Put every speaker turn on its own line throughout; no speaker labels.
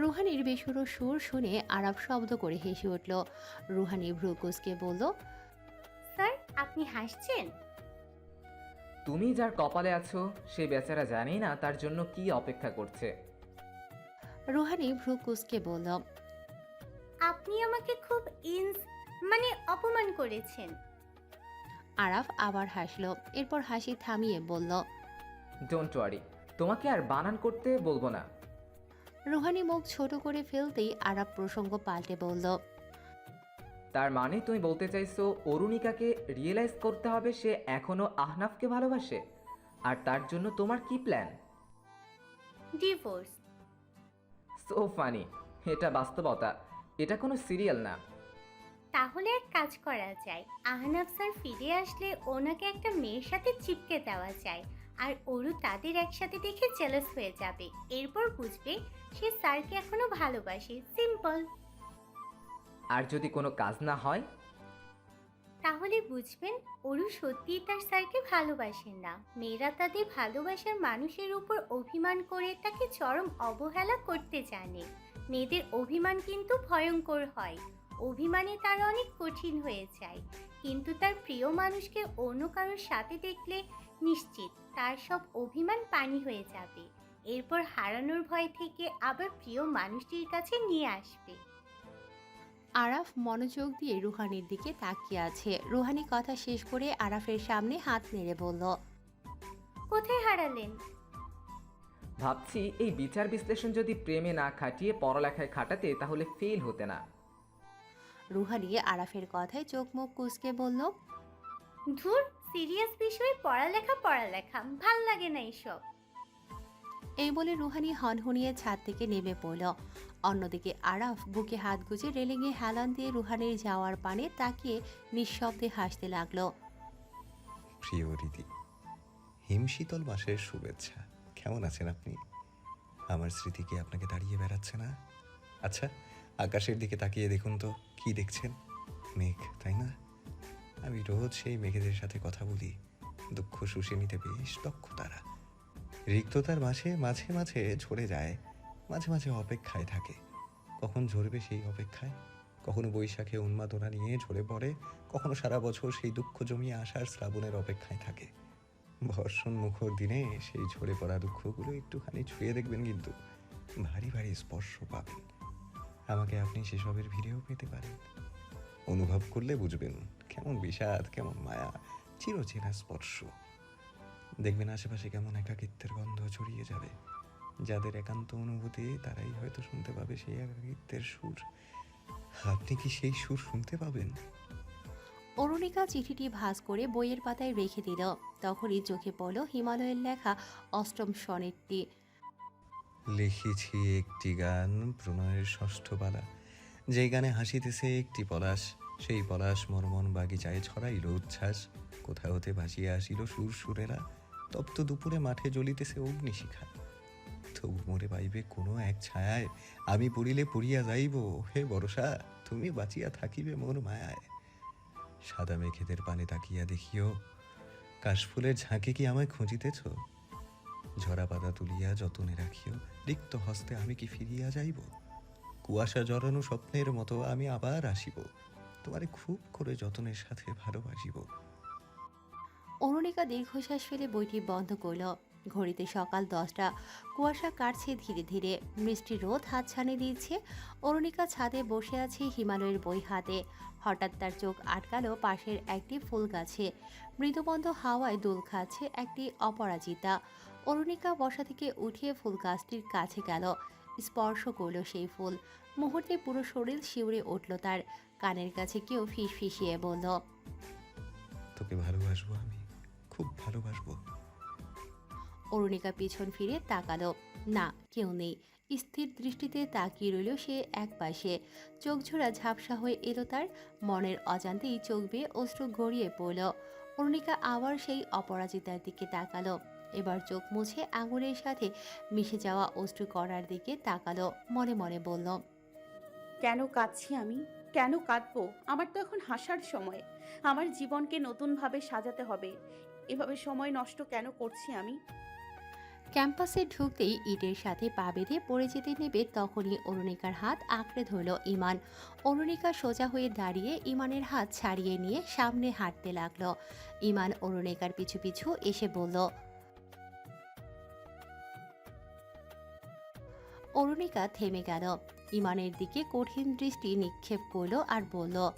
রুহানির বেসুরো সুর শুনে আরাফ শব্দ করে হেসে উঠল। রুহানি ভ্রু কুঁচকে বলল,
স্যার, আপনি হাসছেন?
তুমি যার কপালে আছো সে বেচারা জানেই না তার জন্য কি অপেক্ষা করছে।
রুহানি ভ্রু কুঁচকে বলল,
আপনি আমাকে খুব অপমান করেছেন।
আরাফ আবার হাসল। এরপর হাসি থামিয়ে বলল,
ডোন্ট ওয়ারি, তোমাকে আর বানান করতে বলবো না।
রুহানি মুখ ছোট করে ফেলতেই আরাফ প্রসঙ্গ পাল্টে বলল,
তার মানে তুমি বলতে চাইছো অরুণিকাকে রিয়েলাইজ করতে হবে সে এখনো আহনাফকে ভালোবাসে, আর তার জন্য তোমার কি প্ল্যান?
ডিভোর্স।
সো ফানি, এটা বাস্তবতা, এটা কোনো সিরিয়াল না।
তাহলে এক কাজ করা যায়, আহনাফ স্যার ফিরে আসলে ওনাকে একটা মেয়ের সাথে চিপকে দেওয়া যায়, আর ওরু তাদের একসাথে দেখে জেলাস হয়ে যাবে। এরপর বুঝবে সে স্যারকে এখনো ভালোবাসে। সিম্পল।
আর যদি কোনো কাজ না হয়?
তাহলে বুঝবেন অরু সত্যিই তার স্যারকে ভালোবাসেন না। মেয়েরা তাদের ভালোবাসার মানুষের উপর অভিমান করে তাকে চরম অবহেলা করতে জানে। মেয়েদের অভিমান কিন্তু ভয়ঙ্কর হয়। অভিমানে তারা অনেক কঠিন হয়ে যায়, কিন্তু তার প্রিয় মানুষকে অন্য কারোর সাথে দেখলে নিশ্চিত তার সব অভিমান পানি হয়ে যাবে। এরপর হারানোর ভয় থেকে আবার প্রিয় মানুষটির কাছে নিয়ে আসবে।
আরাফ মনোযোগ দিয়ে রুহানির দিকে তাকিয়ে আছে। রুহানি কথা শেষ করে আরাফের সামনে হাত নেড়ে বলল,
কোথায় হারালেন?
ভাবছি এই বিচার বিশ্লেষণ যদি প্রেমে না খাটিয়ে পড়ালেখায় খাটাতে তাহলে ফেল হতে না।
রুহানি আরাফের কথায় চোখ মুখ কুঁচকে বলল,
ধুর, সিরিয়াস বিষয়ে পড়ালেখা পড়ালেখা ভাল লাগে না এসব।
এই বলে রুহানি হনহনিয়ে ছাদ থেকে নেমে পড়ল। অন্যদিকে আরাফ বুকে হাত গুজে রেলিংয়ে হেলান দিয়ে রুহানির যাওয়ার পানে তাকিয়ে নিঃশব্দে হাসতে লাগলো।
প্রিয় রীতি, হিমশীতল মাসের শুভেচ্ছা। কেমন আছেন আপনি? আমার স্মৃতি কি আপনাকে দাঁড়িয়ে বেড়াচ্ছে না? আচ্ছা, আকাশের দিকে তাকিয়ে দেখুন তো, কি দেখছেন? মেঘ, তাই না? আমি রোজ সেই মেঘেদের সাথে কথা বলি। দুঃখ শুষে নিতে বেশ দক্ষ তারা। রিক্ততার মাঝে মাঝে মাঝে ঝরে যায়, মাঝে মাঝে অপেক্ষায় থাকে। কখন ঝরবে সেই অপেক্ষায়? কখনো বৈশাখে উন্মাদনা নিয়ে ঝরে পড়ে, কখনো সারা বছর সেই দুঃখ জমিয়ে আসার শ্রাবণের অপেক্ষায় থাকে। বর্ষণ মুখর দিনে সেই ঝরে পড়া দুঃখগুলো একটুখানি ছুঁয়ে দেখবেন, কিন্তু ভারী ভারী স্পর্শ পাবেন। আমাকে আপনি সেসবের ভিড়েও পেতে পারেন। অনুভব করলে বুঝবেন কেমন বিষাদ, কেমন মায়া, চিরচেনা স্পর্শ। দেখবেন আশেপাশে কেমন একাকিত্বের গন্ধ ছড়িয়ে যাবে। যাদের একান্ত অনুভূতি তারাই হয়তো শুনতে পাবে সেই একাকিত্বের সুর। আপনি কি সেই সুর শুনতে পাবেন?
অরুণিকা চিঠিটি ভাঁজ করে বইয়ের পাতায় রেখে দিল। তখনই চোখে পড়ল হিমালয়ের লেখা অষ্টম সনেটটি।
লিখেছি একটি গান, প্রণয়ের ষষ্ঠ পালা। যেই গানে হাসিতেছে একটি পলাশ, সেই পলাশ মর্মন বাগিচায় ছড়াইল উচ্ছ্বাস। কোথা হতে ভাসিয়া আসিল সুর সুরেরা, তপ্ত দুপুরে মাঠে জ্বলিতেছে অগ্নিশিখা। তবু মোরে পাইবে কোনো এক ছায়ায়, আমি পড়িলে পড়িয়া যাইব। হে বরষা, তুমি বাঁচিয়া থাকিবে মোর মায়ায়। সাদা মেঘেদের পানে তাকিয়া দেখিও, কাশফুলের ঝাঁকে কি আমায় খুঁজিতেছ? ঝরা পাতা তুলিয়া যতনে রাখিও, রিক্ত হস্তে আমি কি ফিরিয়া যাইব? কুয়াশা জড়ানো স্বপ্নের মতো আমি আবার আসিব, তোমারে খুব করে যতনের সাথে ভালোবাসিব।
অরুণিকা দীর্ঘশ্বাস ফেলে বইটি বন্ধ করল। ঘড়িতে সকাল 10টা। কুয়াশা কাটছে ধীরে ধীরে। মিষ্টি রোদ হাত ছানি দিচ্ছে। অরুণিকা ছাদে বসে আছে হিমালয়ের বই হাতে। হঠাৎ তার চোখ আটকালো পাশের একটি ফুল গাছে। মৃদুবন্ধ হাওয়ায় দোল খাচ্ছে একটি অপরাজিতা। অরুণিকা বসা থেকে উঠিয়ে ফুল গাছটির কাছে গেল। স্পর্শ করল সেই ফুল। মুহূর্তে পুরো শরীর শিউরে উঠল তার। কানের কাছে কেউ ফিসফিসিয়ে বলল,
তোকে ভালোবাসবো আমি, খুব ভালোবাসবো।
অরুণিকা পিছন ফিরে তাকালো। না, কেউ নেই। স্থির দৃষ্টিতে তাকিয়ে রইল সে একপাশে। চোখঝোড়া ঝাপসা হয়ে এলো তার। মনের অজান্তেই চোখ বেয়ে অশ্রু গড়িয়ে পড়ল। অরুণিকা আবার সেই অপরাজিতার দিকে তাকালো। এবার চোখ মুছে আঙুলের সাথে মিশে যাওয়া অশ্রু করার দিকে তাকালো। মনে মনে বলল,
কেন কাঁদছি আমি? কেন কাঁদবো? আমার তো এখন হাসার সময়। আমার জীবনকে নতুনভাবে সাজাতে হবে। এভাবে সময় নষ্ট কেন করছি আমি?
ক্যাম্পাসে ঢুকতেই ইটের সাথে পা বেঁধে পড়ে যেতে নেবে তখনই অরুণিকার হাত আঁকড়ে ধরল ইমান। অরুণিকা সোজা হয়ে দাঁড়িয়ে ইমানের হাত ছাড়িয়ে নিয়ে সামনে হাঁটতে লাগলো। ইমান অরুণিকার পিছু পিছু এসে বলল। অরুণিকা থেমে গেল, ইমানের দিকে কঠিন দৃষ্টি নিক্ষেপ করল আর বলল।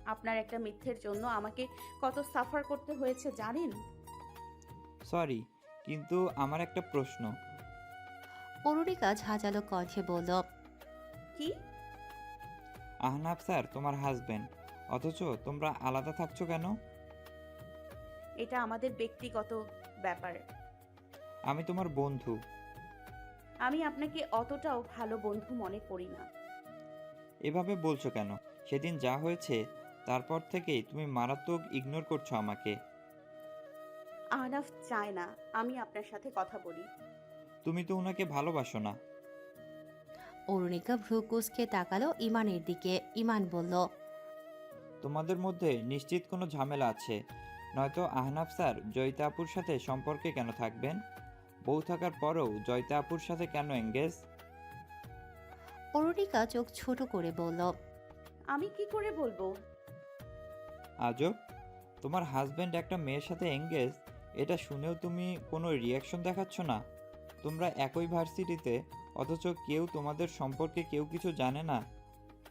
আপনার একটা মিথ্যের জন্য আমাকে কত সাফার করতে হয়েছে জানেন?
সরি, কিন্তু আমার একটা প্রশ্ন।
অরুণিকা ঝাঁঝালো কণ্ঠে বলল।
কি?
আহনাফ স্যার তোমার হাজবেন্ড, অথচ তোমরা আলাদা থাকছো কেন?
এটা আমাদের ব্যক্তিগত ব্যাপার।
আমি তোমার বন্ধু।
আমি আপনাকে অতটাও ভালো বন্ধু মনে করি না।
এভাবে বলছো কেন? সেদিন যা হয়েছে তারপর থেকেই তুমি মারাত্মক ইগনোর করছো আমাকে।
আহনাফ চায় না আমি আপনার সাথে কথা বলি।
তুমি তো ওনাকে ভালোবাসো না।
অরুণিকা ভ্রু কুঁচকে তাকালো ইমানের দিকে। ইমান বলল।
তোমাদের মধ্যে নিশ্চিত কোনো ঝামেলা আছে, নয়তো আহনাফ স্যার জয়িতা আপুর সাথে সম্পর্কে কেন থাকবেন? বউ থাকার পরেও জয়িতা আপুর সাথে কেন এঙ্গেজ?
অরুণিকা চোখ ছোট করে বলল।
আমি কি করে বলবো?
আজব, তোমার হাজবেন্ড একটা মেয়ের সাথে এঙ্গেজ, এটা শুনেও তুমি কোনো রিয়াকশন দেখাচ্ছ না। তোমরা একই ভার্সিটিতে, অথচ কেউ তোমাদের সম্পর্কে কেউ কিছু জানে না।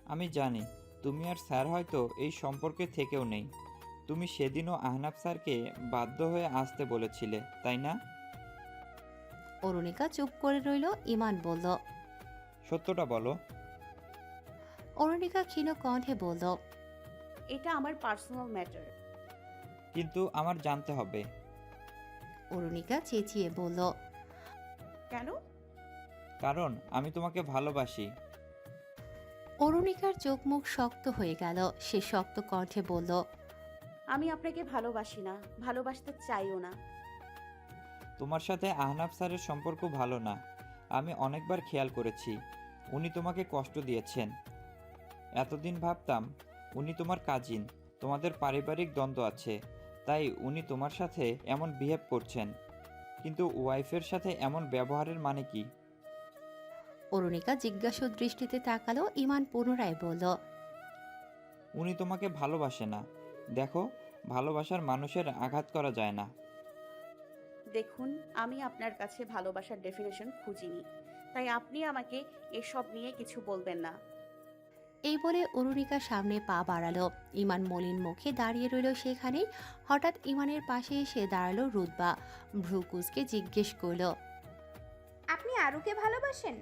আমি জানি তুমি আর স্যার হয়তো এই সম্পর্কে থেকেও নেই। তুমি সেদিনও আহনাফ স্যারকে বাধ্য হয়ে আসতে বলেছিলে, তাই না?
অরুণিকা চুপ করে রইল। ইমান বলল।
সত্যটা বলো।
অরুণিকা ক্ষীণ কণ্ঠে বলল।
এটা আমার পার্সোনাল ম্যাটার।
কিন্তু আমার জানতে হবে।
অরুণিকা চেঁচিয়ে বলল।
কেন?
কারণ আমি তোমাকে ভালোবাসি।
অরুণিকার চোখ মুখ শক্ত হয়ে গেল। সে শক্ত কণ্ঠে বলল।
আমি আপনাকে ভালোবাসি না, ভালোবাসতে চাইও না।
তোমার সাথে আহনাফ স্যারের সম্পর্ক ভালো না, আমি অনেকবার খেয়াল করেছি। উনি তোমাকে কষ্ট দিয়েছেন। এতদিন ভাবতাম উনি তোমার কাজিন, তোমাদের পারিবারিক দ্বন্দ্ব আছে, তাই উনি তোমার সাথে এমন বিহেভ করছেন। কিন্তু ওয়াইফের সাথে এমন ব্যবহারের মানে কি?
অরুণিকা জিজ্ঞাসু দৃষ্টিতে তাকালো। ইমান পুনরায় বলল।
উনি তোমাকে ভালোবাসে না। দেখো, ভালোবাসার মানুষের আঘাত করা যায় না।
দেখুন, আমি আপনার কাছে ভালোবাসার ডেফিনেশন খুঁজিনি, তাই আপনি আমাকে এসব নিয়ে কিছু বলবেন না।
এই বলে অরুণিকা সামনে পা বাড়ালো। ইমান মলিন মুখে দাঁড়িয়ে রইল সেখানেই। হঠাৎ ইমানের পাশে এসে দাঁড়ালো রুতবা। ভ্রু কুঁচকে জিজ্ঞেস করল।
আপনি আরুকে ভালোবাসেন?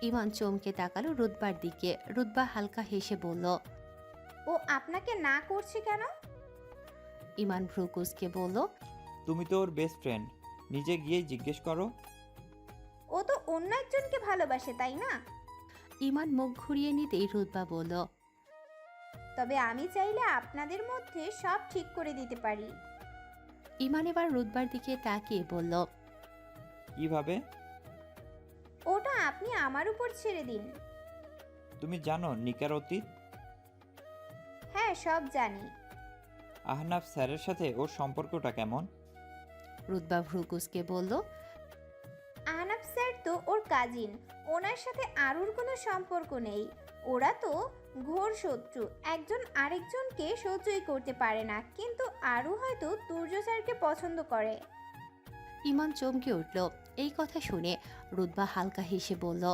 ইমান চমকে তাকালো রুতবার দিকে। রুতবা হালকা হেসে বলল।
ও আপনাকে না করছে কেন?
ইমান ভ্রু কুঁচকে বলল।
তুমি তো ওর বেস্ট ফ্রেন্ড, নিজে গিয়েই জিজ্ঞেস করো।
ও তো অন্য একজনকে ভালোবাসে, তাই না?
ইমান মুখ ঘুরিয়ে নিতেই রুতবা বলল।
তবে আমি চাইলে আপনাদের মধ্যে সব ঠিক করে দিতে পারি।
ইমান এবার রুতবার দিকে তাকিয়ে বলল।
কিভাবে?
ওটা আপনি আমার উপর ছেড়ে দিন।
তুমি জানো নিকার অতীত?
হ্যাঁ, সব জানি।
আহনাফ স্যারের সাথে ওর সম্পর্কটা কেমন?
রুতবা ভ্রু কুঁচকে বলল।
আহনাফ স্যার তো ওর কাজিন, ওনার সাথে আরুর কোনো সম্পর্ক নেই। ওরা তো ঘোর শত্রু, একজন আরেকজনকে সহ্যই করতে পারে না। কিন্তু আরু হয়তো তুর্য স্যারকে পছন্দ করে।
ইমান চমকে উঠল এই কথা শুনে। রুতবা হালকা হেসে বলল।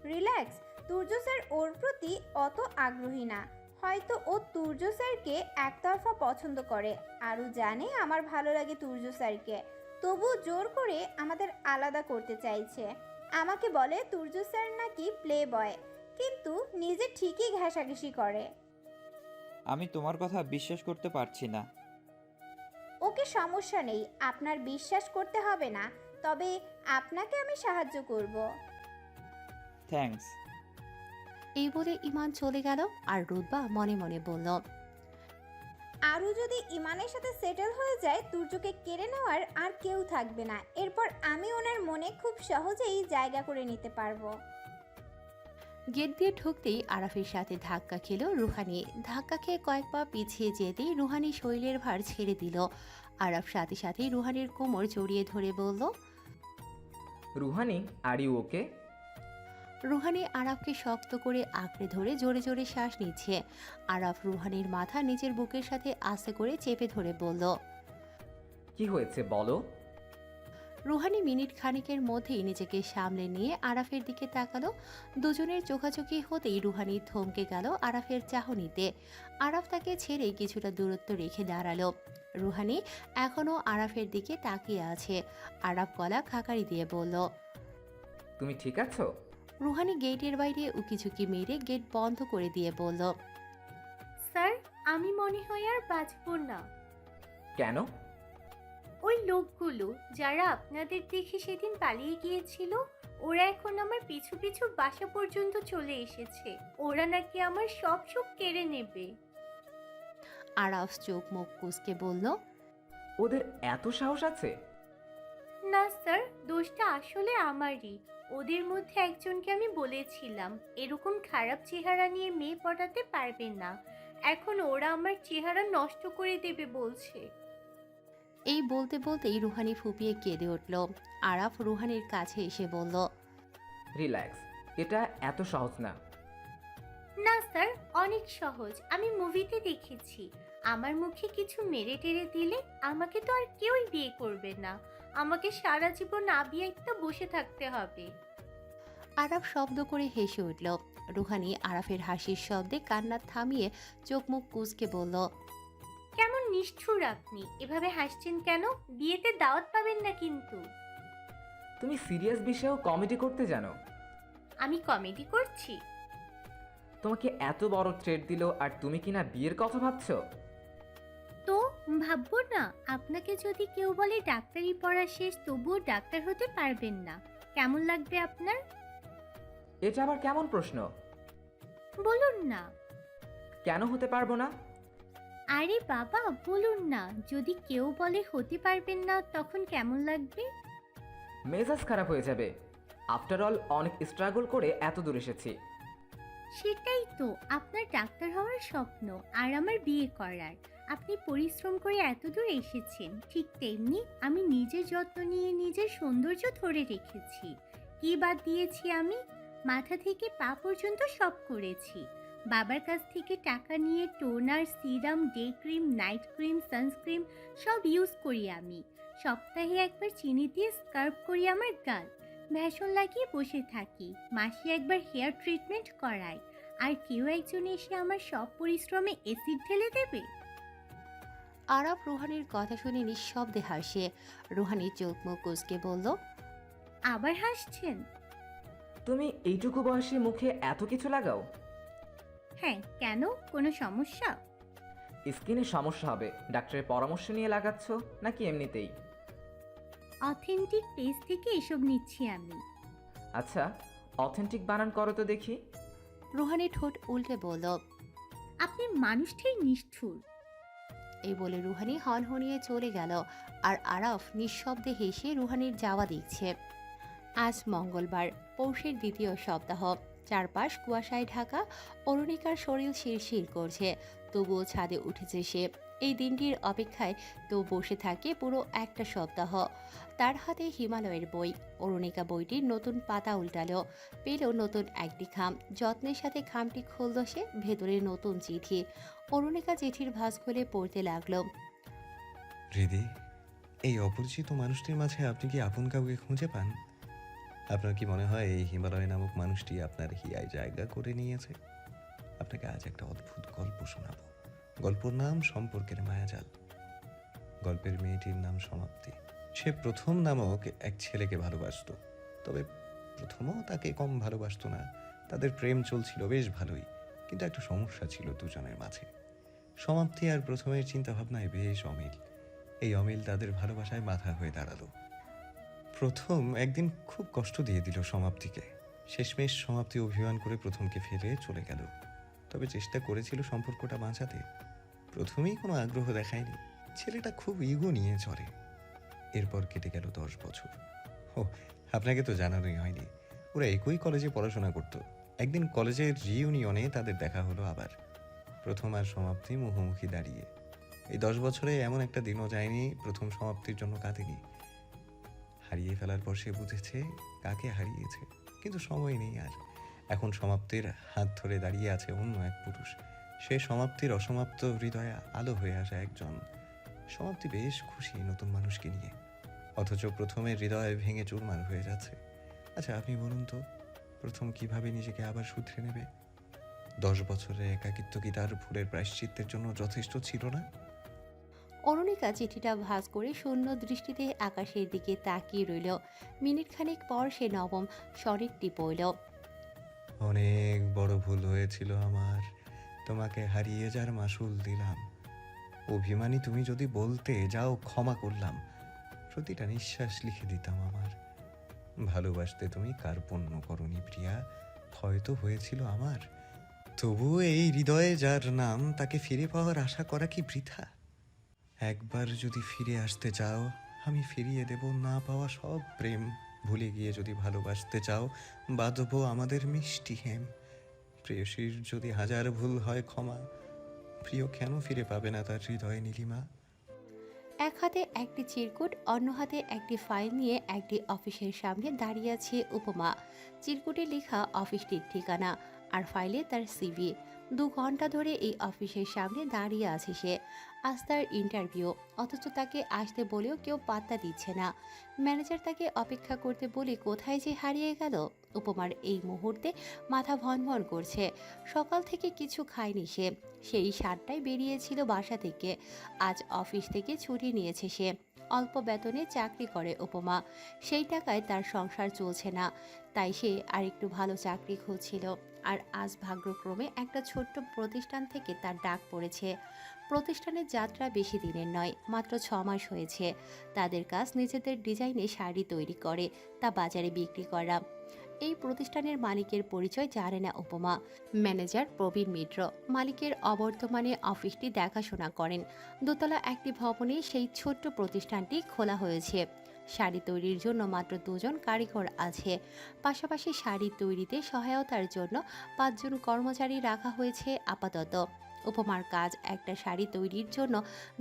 রিল্যাক্স, তুর্য স্যার ওর প্রতি অত আগ্রহী না। হয়তো ও তুর্য স্যারকে একতরফা পছন্দ করে। আরু জানে আমার ভালো লাগে তুর্য স্যারকে, তবু জোর করে আমাদের আলাদা করতে চাইছে। আমাকে বলে তুর্য স্যার নাকি প্লে বয়, কিন্তু নিজে ঠিকই ঘেঁষাঘেঁষি করে।
আমি তোমার কথা বিশ্বাস করতে পারছি না।
ওকে, সমস্যা নেই, আপনার বিশ্বাস করতে হবে না, তবে আপনাকে আমি সাহায্য করব।
থ্যাঙ্কস।
এই বলে ইমান চলে গেল। আর রুতবা মনে মনে বলল।
আরও যদি ইমানের সাথে সেটেল হয়ে যায়, তুর্যকে কেড়ে নেওয়ার আর কেউ থাকবে না। এরপর আমি ওনার মনে খুব সহজেই জায়গা করে নিতে পারবো।
গেট দিয়ে ঢুকতেই আরাফের সাথে ধাক্কা খেল রুহানি। ধাক্কা খেয়ে কয়েক পা পিছিয়ে যেতেই রুহানি শরীরের ভার ছেড়ে দিল। আরাফ সাথে সাথেই রুহানির কোমর জড়িয়ে ধরে বলল।
Ruhani, are you okay?
Ruhani আরাফকে শক্ত করে আঁকড়ে ধরে জোরে জোরে শ্বাস নিচ্ছে। আরাফ রুহানির মাথা নিজের বুকের সাথে আস্তে করে চেপে ধরে বলল।
কি হয়েছে বলো?
রুহানি মিনিট খানিকের মধ্যেই নিজেকে সামলে নিয়ে আরাফের দিকে তাকালো। দুজনের চোখাচোখি হতেই রুহানি থমকে গেল আরাফের চাহনিতে। আরাফ তাকে ছেড়ে কিছুটা দূরত্ব রেখে দাঁড়ালো। রুহানি এখনও আরাফের দিকে তাকিয়ে আছে। আরাফ গলা খাকারি দিয়ে বলল।
তুমি ঠিক আছো?
রুহানি গেটের বাইরে উকিঝুঁকি মেরে গেট বন্ধ করে দিয়ে বলল।
স্যার, আমি মনে হয় আর বাঁচব না।
কেন?
ওই লোকগুলো যারা আপনাদের দেখে সেদিন পালিয়ে গিয়েছিল, ওরা এখন আমার পিছু পিছু বাসা পর্যন্ত চলে এসেছে। ওরা নাকি আমার সব সুখ কেড়ে নেবে।
আরাফ চোখ মুখ কুঁচকে বলল।
ওদের এত সাহস আছে?
না স্যার, দোষটা আসলে আমারই। ওদের মধ্যে একজনকে আমি বলেছিলাম এরকম খারাপ চেহারা নিয়ে মেয়ে পটাতে পারবে না। এখন ওরা আমার চেহারা নষ্ট করে দেবে বলছে।
এই বলতে বলতেই রুহানি ফুপিয়ে কেঁদে উঠল। আরাফ রুহানির কাছে এসে বলল।
রিল্যাক্স, এটা এত সহজ না।
না স্যার, অনেক সহজ। আমি মুভিতে দেখেছি আমার মুখে কিছু মেরে টেরে দিলে আমাকে তো আর কেউই বিয়ে করবে না। আমাকে সারা জীবন আবিয়াইতে বসে থাকতে হবে।
আরাফ শব্দ করে হেসে উঠল। রুহানি আরাফের হাসির শব্দে কান্না থামিয়ে চোখ মুখ কুঁচকে বলল।
কেমন নিষ্ঠুর আপনি! এভাবে হাসছেন কেন? বিয়েতে দাওয়াত পাবেন না কিন্তু।
তুমি সিরিয়াস বিষয়েও কমেডি করতে জানো?
আমি কমেডি করছি?
তোমাকে এত বড় থ্রেট দিল আর তুমি কিনা বিয়ের কথা ভাবছো?
তো ভাববো না? আপনাকে যদি কেউ বলে ডাক্তারি পড়া শেষ তবুও ডাক্তার হতে পারবেন না, কেমন লাগবে আপনার?
এটা আবার কেমন প্রশ্ন?
বলুন না।
কেন হতে পারবো না?
আরে বাবা বলুন না, যদি কেউ বলে হতে পারবেন না তখন কেমন লাগবে?
মেজাজ খারাপ হয়ে যাবে। আফটার অল অনেক স্ট্রাগল করে এত দূর এসেছি।
সেটাই তো, আপনার ডাক্তার হওয়ার স্বপ্ন আর আমার বিয়ে করার। আপনি পরিশ্রম করে এত দূর এসেছেন, ঠিক তেমনি আমি নিজের যত্ন নিয়ে নিজের সৌন্দর্য ধরে রেখেছি। কি বাদ দিয়েছি আমি? মাথা থেকে পা পর্যন্ত সব করেছি। বাবার কাছ থেকে টাকা নিয়ে toner, serum, day cream, night cream, sunscreen সব ইউজ করি আমি। সপ্তাহে একবার চিনি দিয়ে স্কার্ব করি আমার গাল। ভ্যাসন লাগিয়ে বসে থাকি। মাসে একবার হেয়ার ট্রিটমেন্ট করাই। আর কেউ একজন এসে আমার সব পরিশ্রমে অ্যাসিড ঢেলে দেবে?
আরাফ রুহানির কথা শুনে নিঃশব্দে হাসে। রুহানি চোখ মুখ কুঁচকে বলল।
আবার হাসছেন?
তুমি এইটুকু বয়সে মুখে এত কিছু লাগাও?
হ্যাঁ, কেন? কোনো সমস্যা?
স্কিনে সমস্যা হবে, ডাক্তারের পরামর্শ নিয়ে লাগাচ্ছ নাকি এমনিতেই?
অথেন্টিক পেজ থেকে এসব নিচ্ছি আমি।
আচ্ছা, অথেন্টিক বানান করো তো দেখি।
রুহানি ঠোঁট উল্টে বলল।
আপনি মানুষটাই নিষ্ঠুর।
এই বলে রুহানি হনহনিয়ে চলে গেল। আর আরাফ নিঃশব্দে হেসে রুহানির যাওয়া দেখছে। আজ মঙ্গলবার, পৌষের দ্বিতীয় সপ্তাহ। চারপাশ কুয়াশায় ঢাকা। অরুণিকার শরীর শিরশির করছে, তবুও ছাদে উঠেছে সে। এই দিনটির অপেক্ষায় তো বসে থাকে পুরো একটা সপ্তাহ। তার হাতে হিমালয়ের বই। অরুণিকা বইটির নতুন পাতা উল্টালো, পেল নতুন একটি খাম। যত্নের সাথে খামটি খুলল সে। ভেতরে নতুন চিঠি। অরুণিকা চিঠির ভাঁজ খুলে পড়তে লাগলো।
হৃদি, এই অপরিচিত মানুষটির মাঝে আপনি কি আপন কাউকে খুঁজে পান? আপনার কি মনে হয় এই হিমালয় নামক মানুষটি আপনার হিয়ায় জায়গা করে নিয়েছে? আপনাকে আজ একটা অদ্ভুত গল্প শোনাবো। গল্পর নাম সম্পর্কের মায়াজাল। গল্পের মেয়েটির নাম সমাপ্তি। সে প্রথম নামক এক ছেলেকে ভালোবাসত, তবে প্রথমও তাকে কম ভালোবাসতো না। তাদের প্রেম চলছিল বেশ ভালোই, কিন্তু একটা সমস্যা ছিল দুজনের মাঝে। সমাপ্তি আর প্রথমের চিন্তাভাবনায় বেশ অমিল। এই অমিল তাদের ভালোবাসায় বাধা হয়ে দাঁড়ালো। প্রথম একদিন খুব কষ্ট দিয়ে দিল সমাপ্তিকে। শেষমেশ সমাপ্তি অভিমান করে প্রথমকে ফেলে চলে গেল। তবে চেষ্টা করেছিল সম্পর্কটা বাঁচাতে। প্রথমেই কোনো আগ্রহ দেখায়নি। ছেলেটা খুব ইগো নিয়ে চলে। এরপর কেটে গেল 10 বছর। ও, আপনাকে তো জানানোই হয়নি, ওরা একই কলেজে পড়াশোনা করত। একদিন কলেজের রিইউনিয়নে তাদের দেখা হলো আবার। প্রথম আর সমাপ্তি মুখোমুখি দাঁড়িয়ে। এই 10 বছরে এমন একটা দিনও যায়নি প্রথম সমাপ্তির জন্য কাঁদেনি। হারিয়ে ফেলার পর সে বুঝেছে কাকে হারিয়েছে, কিন্তু সময় নেই আর। এখন সমাপ্তির হাত ধরে দাঁড়িয়ে আছে অন্য এক পুরুষ। সে সমাপ্তির অসমাপ্ত হৃদয়ে আলো হয়ে আসা একজন। সমাপ্তি বেশ খুশি নতুন মানুষকে নিয়ে, অথচ প্রথমে হৃদয় ভেঙে চুরমার হয়ে যাচ্ছে। আচ্ছা আপনি বলুন তো, প্রথম কিভাবে নিজেকে আবার শুধরে নেবে? 10 বছরের একাকিত্ব কি তার ভুলের প্রায়শ্চিত্তের জন্য যথেষ্ট ছিল না?
অরুণিকা চিঠিটা ভাঁজ করে শূন্য দৃষ্টিতে আকাশের দিকে তাকিয়ে রইল। মিনিট খানেক পর সে নবম স্বরেরটি পড়ল।
অনেক বড় ভুল হয়েছিল আমার, তোমাকে হারিয়ে যার মাসুল দিলাম। অভিমানী তুমি যদি বলতে যাও ক্ষমা করলাম, প্রতিটা নিঃশ্বাস লিখে দিতাম আমার। ভালোবাসতে তুমি কার্পণ্য করনি প্রিয়া, হয়তো হয়েছিল আমার। তবুও এই হৃদয়ে যার নাম, তাকে ফিরে পাওয়ার আশা করা কি বৃথা? একবার যদি ফিরে আসতে চাও, আমি ফিরিয়ে দেব না পাওয়া সব প্রেম। ভুলে গিয়ে যদি ভালোবাসতে চাও, বাঁধবো আমাদের মিষ্টি হেম। প্রেয়সীর যদি হাজার ভুল হয় ক্ষমা, প্রিয় কেন ফিরে পাবে না তার হৃদয়ে নীলিমা?
এক হাতে একটি চিরকুট, অন্য হাতে একটি ফাইল নিয়ে একটি অফিসের সামনে দাঁড়িয়ে আছে উপমা। চিরকুটে লেখা অফিসটির ঠিকানা, আর ফাইলে তার সিভি। 2 ঘন্টা ধরে এই অফিসের সামনে দাঁড়িয়ে আছে সে। আজ তার ইন্টারভিউ, অথচ তাকে আসতে বলেও কেউ পাত্তা দিচ্ছে না। ম্যানেজার তাকে অপেক্ষা করতে বলে কোথায় যে হারিয়ে গেল। উপমার এই মুহূর্তে মাথা ভনভন করছে। সকাল থেকে কিছু খায়নি সে। সেই 7টায় বেরিয়েছিল বাসা থেকে। আজ অফিস থেকে ছুটি নিয়েছে সে। অল্প বেতনে চাকরি করে উপমা। সেই টাকায় তার সংসার চলছে না, তাই সে আরেকটু ভালো চাকরি খুঁজছিল। আর আজ ভাগ্যক্রমে একটা ছোট্ট প্রতিষ্ঠান থেকে তার ডাক পড়েছে। প্রতিষ্ঠানের যাত্রা বেশি দিনের নয়, মাত্র 6 মাস হয়েছে। তাদের কাজ নিজেদের ডিজাইনে শাড়ি তৈরি করে তা বাজারে বিক্রি করা। এই প্রতিষ্ঠানের মালিকের পরিচয় জানে না উপমা। ম্যানেজার প্রবীণ মিত্র মালিকের অবর্তমানে অফিসটি দেখাশোনা করেন। দোতলা একটি ভবনে সেই ছোট্ট প্রতিষ্ঠানটি খোলা হয়েছে। শাড়ি তৈরির জন্য মাত্র 2 জন কারিগর আছে। পাশাপাশি শাড়ি তৈরিতে সহায়তার জন্য 5 জন কর্মচারী রাখা হয়েছে আপাতত। উপমার কাজ একটা শাড়ি তৈরির জন্য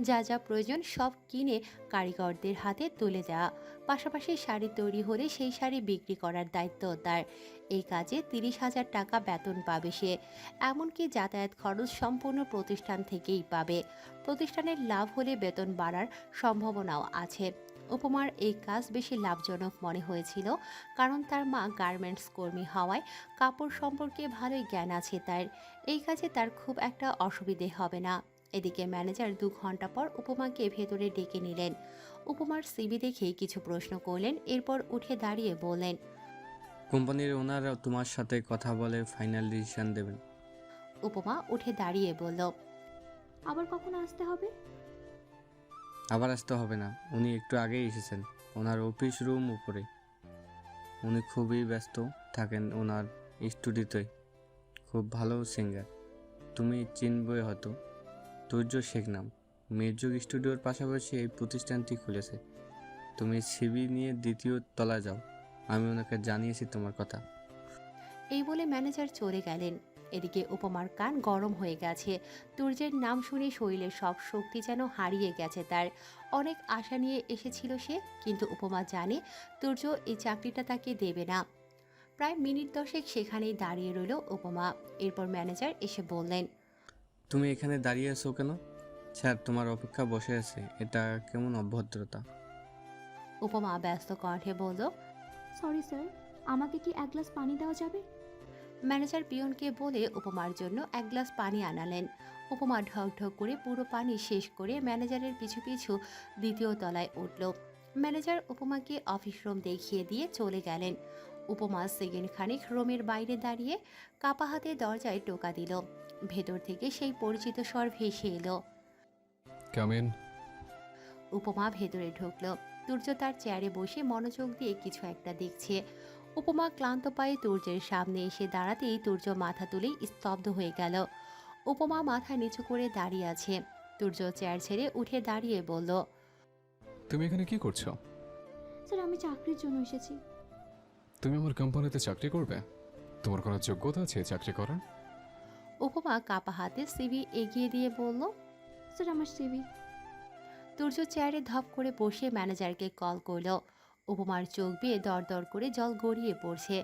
যা যা প্রয়োজন সব কিনে কারিগরদের হাতে তুলে দেওয়া। পাশাপাশি শাড়ি তৈরি হলে সেই শাড়ি বিক্রি করার দায়িত্ব তার। এই কাজে 30,000 টাকা বেতন পাবে সে। এমনকি যাতায়াত খরচ সম্পূর্ণ প্রতিষ্ঠান থেকেই পাবে। প্রতিষ্ঠানের লাভ হলে বেতন বাড়ার সম্ভাবনাও আছে। উপমার এই কাজ বেশি লাভজনক মনে হয়েছিল, কারণ তার মা গার্মেন্টস কর্মী হওয়ায় কাপড় সম্পর্কে ভালোই জ্ঞান আছে তার। এই কাজে তার খুব একটা অসুবিধে হবে না। এদিকে ম্যানেজার 2 ঘন্টা পর উপমাকে ভেতরে ডেকে নিলেন। উপমার সিভি দেখে কিছু প্রশ্ন করলেন, এরপর উঠে দাঁড়িয়ে বললেন,
কোম্পানির ওনার তোমার সাথে কথা বলে ফাইনাল ডিসিশন দেবেন।
উপমা উঠে দাঁড়িয়ে বলল,
আবার কখন আসতে হবে?
আবার আসতে হবে না, উনি একটু আগেই এসেছেন। ওনার অফিস রুম উপরে। উনি খুবই ব্যস্ত থাকেন ওনার স্টুডিওতে। খুব ভালো সিঙ্গার, তুমি চিনবে হয়তো। তুর্য শেখ নাম। মির্জুক স্টুডিওর পাশাপাশি এই প্রতিষ্ঠানটি খুলেছে। তুমি সিভি নিয়ে 2য় তলায় যাও, আমি ওনাকে জানিয়েছি তোমার কথা।
এই বলে ম্যানেজার চলে গেলেন। এদিকে উপমার কান গরম হয়ে গেছে। তুর্যের নাম শুনে শরীরের সব শক্তি যেন হারিয়ে গেছে তার। অনেক আশা নিয়ে এসেছিল সে, কিন্তু উপমা জানে তুর্য এই চাকরিটা তাকে দেবে না। প্রায় মিনিট 10 সেখানেই দাঁড়িয়ে রইল উপমা। এরপর ম্যানেজার এসে বললেন,
তুমি এখানে দাঁড়িয়ে আছো কেন? স্যার তোমার অপেক্ষা বসে আছে, এটা কেমন অভদ্রতা।
উপমা ব্যস্ত কণ্ঠে বলল,
সরি স্যার, আমাকে কি 1 গ্লাস পানি দেওয়া যাবে?
ম্যানেজার পিয়নকে বলে উপমার জন্য 1 গ্লাস পানি আনালেন। উপমা ঢক ঢক করে পুরো পানি শেষ করে ম্যানেজারের পিছু পিছু 2য় তলায় উঠল। ম্যানেজার উপমাকে অফিস রুম দেখিয়ে দিয়ে চলে গেলেন। উপমা সেকেন্ড খানিক রুমের বাইরে দাঁড়িয়ে কাপা হাতে দরজায় টোকা দিল। ভেতর থেকে সেই পরিচিত স্বর ভেসে এলো।
Come in.
উপমা ভেতরে ঢুকল। তুর্য তার চেয়ারে বসে মনোযোগ দিয়ে কিছু একটা দেখছে। উপমা ক্লান্ত পায়ে তুর্যের সামনে এসে দাঁড়াতেই তুর্য মাথা তুলেই স্তব্ধ হয়ে গেল। উপমা মাথা নিচু করে দাঁড়িয়ে আছে। তুর্য চেয়ার ছেড়ে উঠে দাঁড়িয়ে বলল,
তুমি এখানে কি করছো?
স্যার আমি চাকরির জন্য এসেছি।
তুমি আমার কোম্পানিতে চাকরি করবে? তোমার কোনো যোগ্যতা আছে চাকরি করার?
উপমা কাপা হাতে সিভি এগিয়ে দিয়ে বলল,
স্যার আমার সিভি।
তুর্য চেয়ারে ধপ করে বসে ম্যানেজারকে কল করলো। উপমার চোখ বেয়ে দরদর করে জল গড়িয়ে পড়ছে।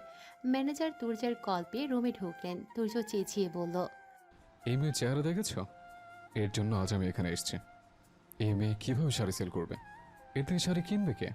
ম্যানেজার তুর্যের কল পেয়ে রুমে ঢুকলেন। তুর্য চেঁচিয়ে বলল,
এই মেয়ের চেহারা দেখেছ? এর জন্য আজ আমি এখানে এসেছি। এই মেয়ে কিভাবে শাড়ি সেল করবে? এর থেকে শাড়ি কিনবে কে?